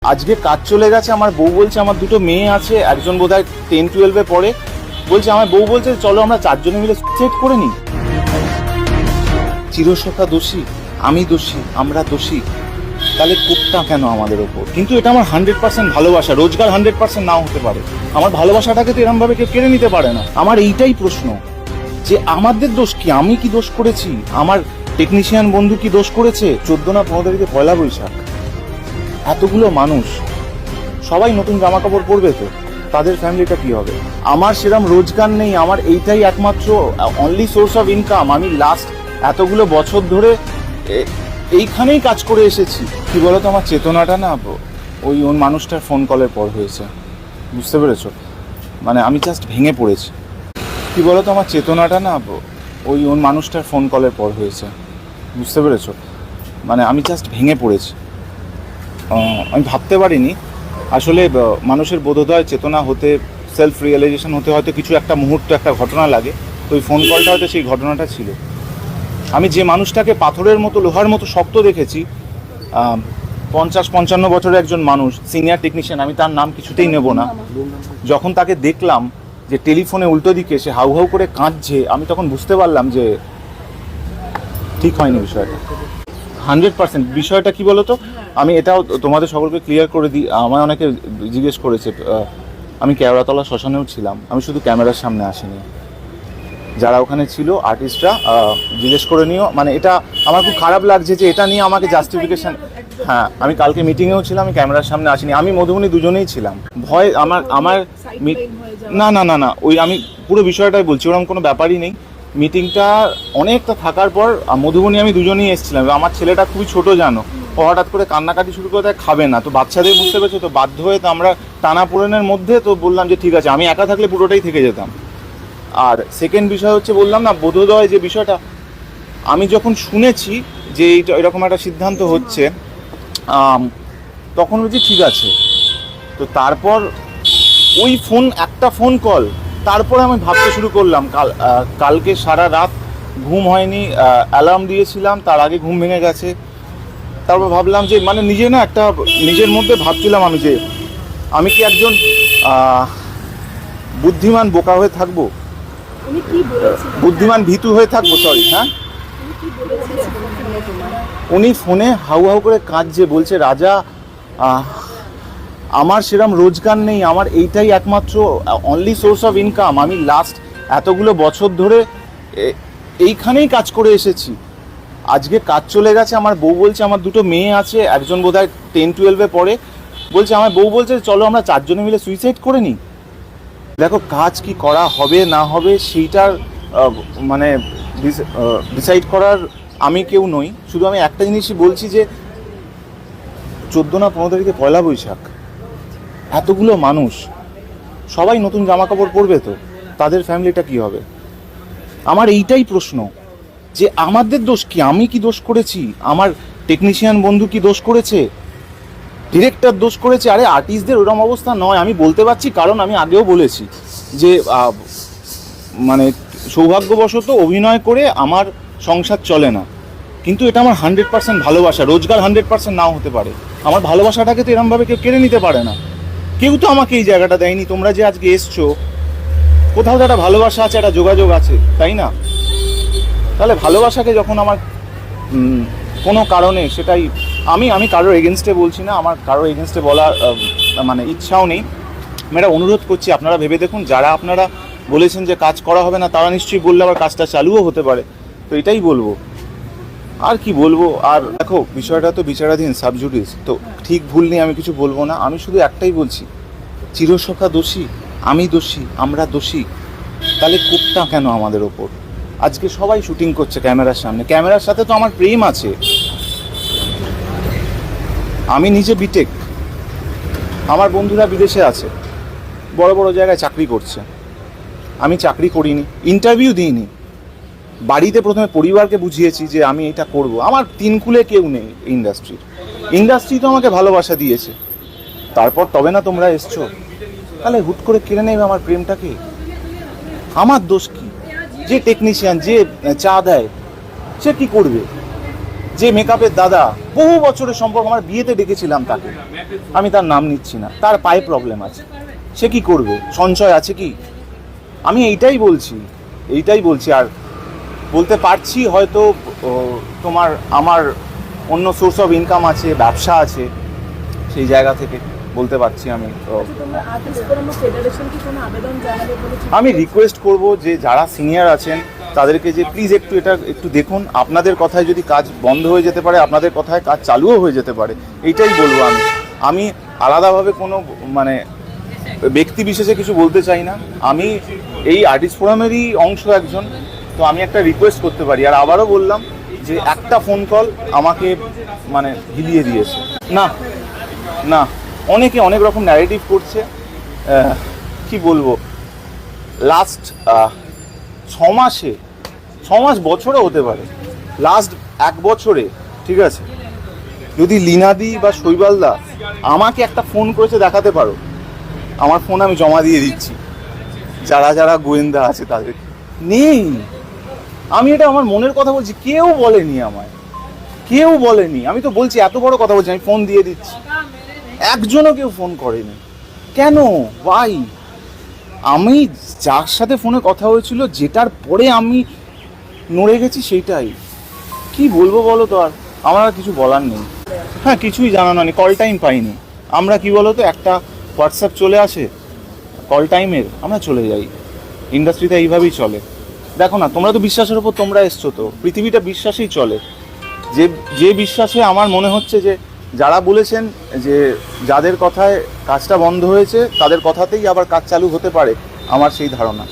আজকে কাজ চলে গেছে। আমার বউ বলছে, আমার দুটো মেয়ে আছে, একজন বোধহয় 10-12-এ পড়ে, বলছে আমার বউ বলছে চলো আমরা চারজনে মিলে সুইসাইড করে নিই। চিরসখা দোষী, আমি দোষী, আমরা দোষী, তাহলে কোপটা কেন আমাদের ওপর? কিন্তু এটা আমার 100% ভালোবাসা, রোজগার 100% নাও হতে পারে। আমার ভালোবাসাটাকে তো এরমভাবে কেউ কেড়ে নিতে পারে না। আমার এইটাই প্রশ্ন যে আমাদের দোষ কি? আমি কি দোষ করেছি? আমার টেকনিশিয়ান বন্ধু কি দোষ করেছে? 14 না 15 তারিখে পয়লা বৈশাখ, এতগুলো মানুষ সবাই নতুন জামা কাপড় পরবে, তো তাদের ফ্যামিলিটা কি হবে? আমার সেরকম রোজগার নেই, আমার এইটাই একমাত্র অনলি সোর্স অফ ইনকাম। আমি লাস্ট এতগুলো বছর ধরে এইখানেই কাজ করে এসেছি। কি বলতো, আমার চেতনাটা না ওই মানুষটার ফোন কলের পর হয়েছে, বুঝতে পেরেছো? মানে আমি জাস্ট ভেঙে পড়েছি। কি বলতো, আমার চেতনাটা না ওই মানুষটার ফোন কলের পর হয়েছে, বুঝতে পেরেছো? মানে আমি জাস্ট ভেঙে পড়েছি। আমি ভাবতে পারিনি আসলে মানুষের বোধোদয় চেতনা হতে, সেলফ রিয়েলাইজেশন হতে হয়তো কিছু একটা মুহূর্ত, একটা ঘটনা লাগে। তো ওই ফোন কলটা হয়তো সেই ঘটনাটা ছিল। আমি যে মানুষটাকে পাথরের মতো, লোহার মতো শক্ত দেখেছি, 50-55 বছরের একজন মানুষ, সিনিয়র টেকনিশিয়ান, আমি তার নাম কিছুতেই নেব না, যখন তাকে দেখলাম যে টেলিফোনে উল্টো দিকে সে হাউ হাউ করে কাঁদছে, আমি তখন বুঝতে পারলাম যে ঠিক হয়নি বিষয়টা। 100% বিষয়টা কি বলতো, আমি এটাও তোমাদের সকলকে ক্লিয়ার করে দিই। আমায় অনেকে জিজ্ঞেস করেছে, আমি কেওড়াতলা শ্মশানেও ছিলাম, আমি শুধু ক্যামেরার সামনে আসিনি। যারা ওখানে ছিল আর্টিস্টরা জিজ্ঞেস করে নিও। মানে এটা আমার খুব খারাপ লাগছে যে এটা নিয়ে আমাকে জাস্টিফিকেশন। হ্যাঁ, আমি কালকে মিটিংয়েও ছিলাম, আমি ক্যামেরার সামনে আসিনি। আমি মধুবনী দুজনেই ছিলাম। ভয় আমার না না না না ওই আমি পুরো বিষয়টাই বলছি, ওরকম কোনো ব্যাপারই নেই। মিটিংটা অনেকটা থাকার পর মধুবনী আমি দুজনেই এসেছিলাম। আমার ছেলেটা খুবই ছোট, জানো, ও হঠাৎ করে কান্নাকাটি শুরু করে দেয়, খাবে না। তো বাচ্চাদের বুঝতে পেরেছো, তো বাধ্য হয়ে তো আমরা টানাপোড়েনের মধ্যে তো বললাম যে ঠিক আছে, আমি একা থাকলে পুরোটাই থেকে যেতাম। আর সেকেন্ড বিষয় হচ্ছে, বললাম না বোধোদয় যে বিষয়টা, আমি যখন শুনেছি যে এরকম একটা সিদ্ধান্ত হচ্ছে, তখন বলছি ঠিক আছে। তো তারপর ওই একটা ফোন কল, তারপরে আমি ভাবতে শুরু করলাম। কালকে সারা রাত ঘুম হয়নি, অ্যালার্ম দিয়েছিলাম, তার আগে ঘুম ভেঙে গেছে। তারপর ভাবলাম যে মানে নিজের মধ্যে ভাবছিলাম আমি যে আমি কি একজন বুদ্ধিমান বোকা হয়ে থাকবো, বুদ্ধিমান ভীতু হয়ে থাকবো, সরি। হ্যাঁ, উনি ফোনে হাউ হাউ করে কাঁদছে, বলছে রাজা আমার সেরকম রোজগার নেই, আমার এইটাই একমাত্র অনলি সোর্স অফ ইনকাম। আমি লাস্ট এতগুলো বছর ধরে এইখানেই কাজ করে এসেছি। আজকে কাজ চলে গেছে। আমার বউ বলছে, আমার দুটো মেয়ে আছে, একজন বোধহয় 10-12-এ পড়ে, বলছে আমার বউ বলছে চলো আমরা চারজনে মিলে সুইসাইড করে নিই। দেখো, কাজ কি করা হবে না হবে সেইটার মানে ডিসাইড করার আমি কেউ নই। শুধু আমি একটা জিনিসই বলছি যে 14 না 15 তারিখে পয়লা বৈশাখ, এতগুলো মানুষ সবাই নতুন জামা কাপড় পরবে, তো তাদের ফ্যামিলিটা কি হবে? আমার এইটাই প্রশ্ন যে আমাদের দোষ কি? আমি কি দোষ করেছি? আমার টেকনিশিয়ান বন্ধু কি দোষ করেছে? ডিরেক্টর দোষ করেছে? আরে আর্টিস্টদের ওরকম অবস্থা নয়, আমি বলতে পারছি, কারণ আমি আগেও বলেছি যে মানে সৌভাগ্যবশত অভিনয় করে আমার সংসার চলে না, কিন্তু এটা আমার 100% ভালোবাসা, রোজগার 100% নাও হতে পারে। আমার ভালোবাসাটাকে তো এরমভাবে কেউ কেড়ে নিতে পারে না। কেউ তো আমাকে এই জায়গাটা দেয়নি। তোমরা যে আজকে এসছো, কোথাও তো একটা ভালোবাসা আছে, একটা যোগাযোগ আছে, তাই না? তাহলে ভালোবাসাকে যখন আমার কোনো কারণে, সেটাই আমি কারোর এগেনস্টে বলছি না, আমার কারোর এগেনস্টে বলার মানে ইচ্ছাও নেই। আমি একটা অনুরোধ করছি, আপনারা ভেবে দেখুন, যারা আপনারা বলেছেন যে কাজ করা হবে না, তারা নিশ্চয়ই বললে আবার কাজটা চালুও হতে পারে। তো এটাই বলবো, আর কি বলবো। আর দেখো, বিষয়টা তো বিচারাধীন, সাবজুডিস, তো ঠিক ভুল নিয়ে আমি কিছু বলবো না। আমি শুধু একটাই বলছি, চিরসখা দোষী, আমি দোষী, আমরা দোষী, তাহলে কোপটা কেন আমাদের ওপর? আজকে সবাই শুটিং করছে ক্যামেরার সামনে, ক্যামেরার সাথে তো আমার প্রেম আছে। আমি নিজে বিটেক, আমার বন্ধুরা বিদেশে আছে, বড় বড় জায়গায় চাকরি করছে, আমি চাকরি করিনি, ইন্টারভিউ দিইনি। বাড়িতে প্রথমে পরিবারকে বুঝিয়েছি যে আমি এটা করব। আমার তিন কুলে কেউ নেই ইন্ডাস্ট্রি তো আমাকে ভালোবাসা দিয়েছে, তারপর তবে না তোমরা এসছো। তাহলে হুট করে কেড়ে নেবে আমার প্রেমটাকে? আমার দোষ কি? যে টেকনিশিয়ান, যে চা দেয়, সে কি করবে? যে মেকআপের দাদা, বহু বছরের সম্পর্ক, আমার বিয়েতে ডেকেছিলাম তাকে, আমি তার নাম নিচ্ছি না, তার পায়ে প্রবলেম আছে, সে কি করবে, সঞ্চয় আছে কি? আমি এইটাই বলছি। আর বলতে পারছি হয়তো আমার অন্য সোর্স অফ ইনকাম আছে, ব্যবসা আছে, সেই জায়গা থেকে বলতে পারছি আমি। আমি রিকোয়েস্ট করব যে যারা সিনিয়র আছেন তাদেরকে যে প্লিজ একটু দেখুন, আপনাদের কথায় যদি কাজ বন্ধ হয়ে যেতে পারে, আপনাদের কথায় কাজ চালুও হয়ে যেতে পারে, এইটাই বলবো। আমি আলাদাভাবে কোনো মানে ব্যক্তি বিশেষে কিছু বলতে চাই না, আমি এই আর্টিস্ট ফোরামেরই অংশ একজন, তো আমি একটা রিকোয়েস্ট করতে পারি। আর আবারও বললাম যে একটা ফোন কল আমাকে মানে হিলিয়ে দিয়েছে। না অনেকে অনেক রকম ন্যারেটিভ করছে, কি বলবো, লাস্ট 6 মাস বছরে হতে পারে, লাস্ট 1 বছরে, ঠিক আছে, যদি লীনাদি বা শৈবালদা আমাকে একটা ফোন করেছে দেখাতে পারো, আমার ফোন আমি জমা দিয়ে দিচ্ছি, যারা গোয়েন্দা আছে তাদের নেই। আমি এটা আমার মনের কথা বলছি, কেউ বলেনি আমায়, আমি তো বলছি, এত বড় কথা বলছি, আমি ফোন দিয়ে দিচ্ছি, একজনও কেউ ফোন করেনি। কেন ভাই? আমি যার সাথে ফোনে কথা হয়েছিল, যেটার পরে আমি নড়ে গেছি, সেইটাই কি বলবো বলো তো, আর আমার আর কিছু বলার নেই। হ্যাঁ, কিছুই জানানো নেই, কল টাইম পাইনি আমরা, কি বলো তো, একটা হোয়াটসঅ্যাপ চলে আসে কল টাইমের, আমরা চলে যাই, ইন্ডাস্ট্রিতে এইভাবেই চলে। দেখো না, তোমরা তো বিশ্বাসের ওপর তোমরা এসছো, তো পৃথিবীটা বিশ্বাসেই চলে। যে বিশ্বাসে আমার মনে হচ্ছে যে যারা বলেছেন যে যাদের কথায় কাজটা বন্ধ হয়েছে, তাদের কথাতেই আবার কাজ চালু হতে পারে, আমার সেই ধারণা।